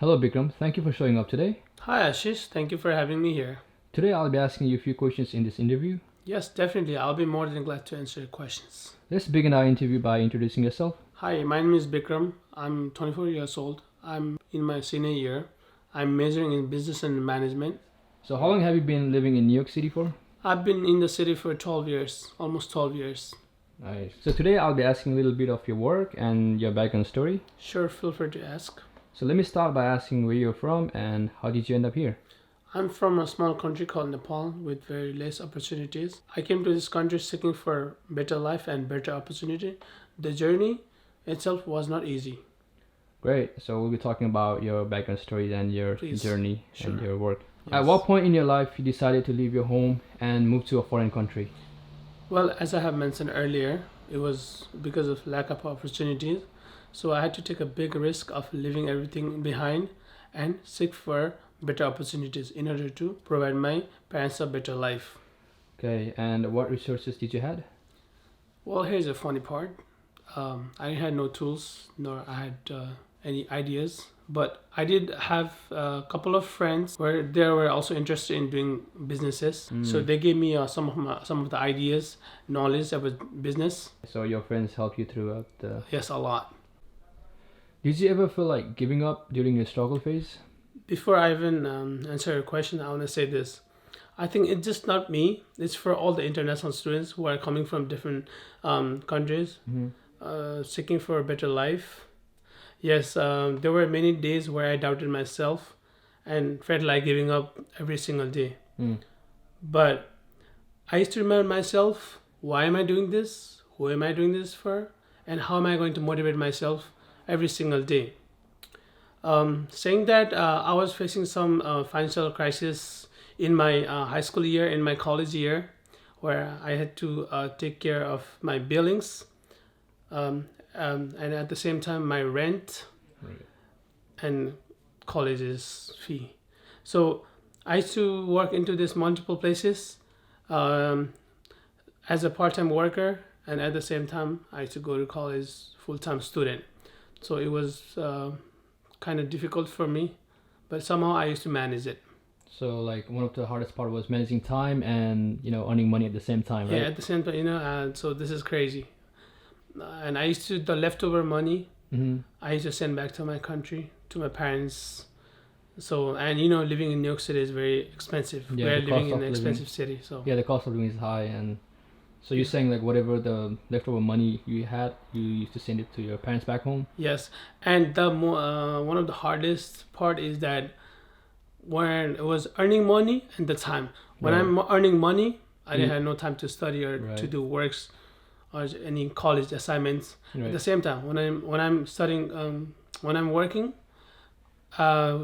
Hello, Bikram. Thank you for showing up today. Hi Ashish, thank you for having me here. Today, I'll be asking you a few questions in this interview. Yes, definitely. I'll be more than glad to answer your questions. Let's begin our interview by introducing yourself. Hi, my name is Bikram. I'm 24 years old. I'm in my senior year. I'm majoring in business and management. So, how long have you been living in New York City for? I've been in the city for 12 years, almost 12 years. Nice. So, today, I'll be asking a little bit of your work and your background story. Sure, feel free to ask. So, let me start by asking where you're from and how did you end up here? I'm from a small country called Nepal with very less opportunities. I came to this country seeking for better life and better opportunity. The journey itself was not easy. Great. So, we'll be talking about your background story and your Please. journey Sure. and your work. Yes. At what point in your life you decided to leave your home and move to a foreign country? Well, as I have mentioned earlier, it was because of lack of opportunities. So I had to take a big risk of leaving everything behind and seek for better opportunities in order to provide my parents a better life. Okay. And what resources did you had? Well, here's a funny part. I had no tools, nor I had any ideas, but I did have a couple of friends where they were also interested in doing businesses. So they gave me some of the ideas, knowledge about business. So, your friends helped you throughout the. Yes, a lot. Did you ever feel like giving up during your struggle phase? Before I even answer your question, I want to say this. I think it's just not me. It's for all the international students who are coming from different countries, seeking for a better life. Yes, there were many days where I doubted myself and felt like giving up every single day. Mm. But I used to remind myself, why am I doing this? Who am I doing this for? And how am I going to motivate myself every single day? Saying that, I was facing some financial crisis in my high school year, in my college year, where I had to take care of my billings, and at the same time my rent Right. and college's fee. So I used to work into this multiple places um, as a part-time worker, and at the same time I used to go to college full-time student. So it was kind of difficult for me, but somehow I used to manage it. So like one of the hardest part was managing time and earning money at the same time, Yeah, right? at the same time, and so this is crazy. And I used to the leftover money Mm-hmm. I used to send back to my country, to my parents. So, and living in New York City is very expensive. Yeah, We're the living cost in of an living. expensive city. So Yeah, the cost of living is high, and so you're saying like whatever the leftover money you had, you used to send it to your parents back home. yes, and one of the hardest part is that when it was earning money and the time. When Right. I'm earning money, I didn't You- have no time to study or to Right. do works or any college assignments. At the Right. same time, when I'm studying, when I'm working,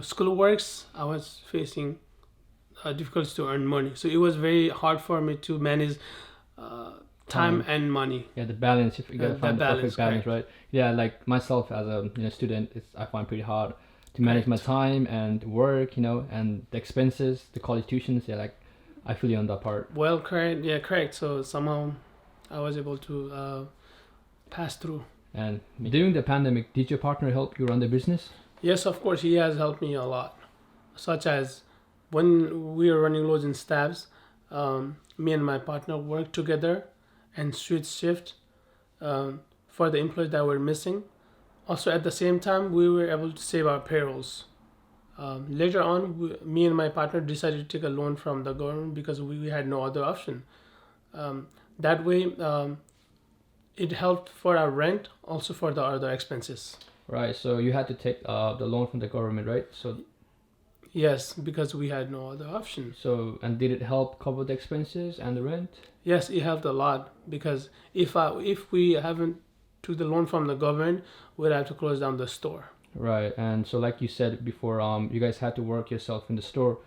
school works, I was facing difficulties to earn money. So it was very hard for me to manage time Time. and money. Yeah, the balance. If you gotta That find the balance, perfect balance, correct. right? Yeah, like myself as a student, I find pretty hard to manage my Correct. time and work, and the expenses, the college tuitions. Yeah, like I feel you on that part. Well, correct. Yeah, correct. So somehow I was able to pass through. And during the pandemic, did your partner help you run the business? Yes, of course, he has helped me a lot. Such as when we were running loads and stabs, me and my partner worked together and switch shift for the employees that were missing. Also, at the same time, we were able to save our payrolls. Later on, me and my partner decided to take a loan from the government because we had no other option. That way, it helped for our rent, also for the other expenses. Right. So you had to take the loan from the government, right? Yes, because we had no other option. And did it help cover the expenses and the rent? Yes, it helped a lot because if we haven't took the loan from the government, we'd have to close down the store. Right. And so, like you said before, you guys had to work yourself in the store,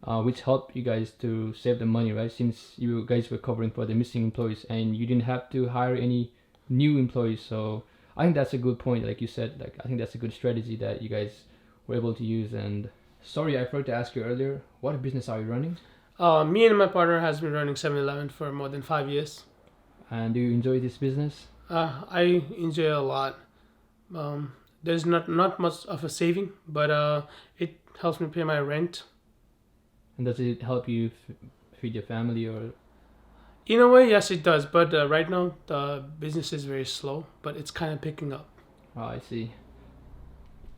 which helped you guys to save the money, right? Since you guys were covering for the missing employees and you didn't have to hire any new employees. So I think that's a good point. Like you said, like I think that's a good strategy that you guys were able to use. And sorry, I forgot to ask you earlier, what business are you running? Me and my partner has been running 7-Eleven for more than 5 years. And do you enjoy this business? I enjoy it a lot. There's not much of a saving, but it helps me pay my rent. And does it help you feed your family or? In a way, yes, it does. But right now, the business is very slow, but it's kind of picking up. Oh, I see.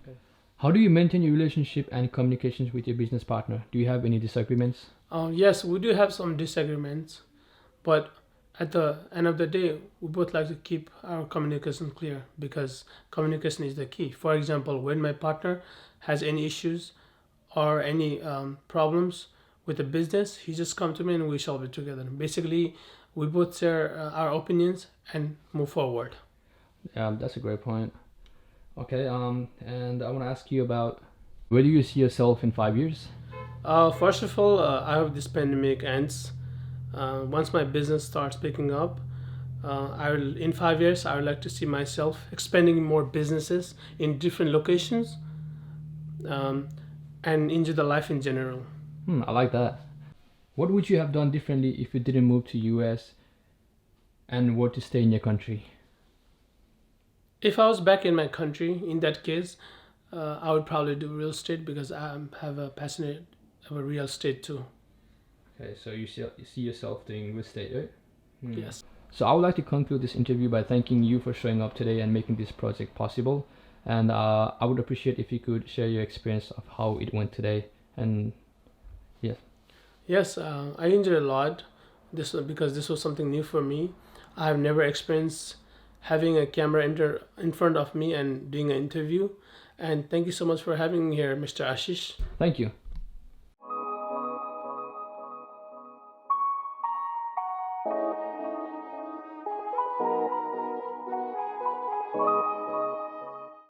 Okay. How do you maintain your relationship and communications with your business partner? Do you have any disagreements? Yes, we do have some disagreements, but at the end of the day, we both like to keep our communication clear because communication is the key. For example, when my partner has any issues or any problems with the business, he just come to me and we solve it together. Basically, we both share our opinions and move forward. Yeah, that's a great point. Okay, and I want to ask you about where do you see yourself in 5 years? First of all, I hope this pandemic ends. Once my business starts picking up, in 5 years, I would like to see myself expanding more businesses in different locations um, and enjoy the life in general. I like that. What would you have done differently if you didn't move to US and were to stay in your country? If I was back in my country, in that case, I would probably do real estate because have a passionate about real estate too. Okay, so you see yourself doing real estate, right? Yes. So I would like to conclude this interview by thanking you for showing up today and making this project possible. And I would appreciate if you could share your experience of how it went today. And yes. Yes, I enjoyed a lot because this was something new for me. I have never experienced having a camera in front of me and doing an interview. And thank you so much for having me here, Mr. Ashish. Thank you.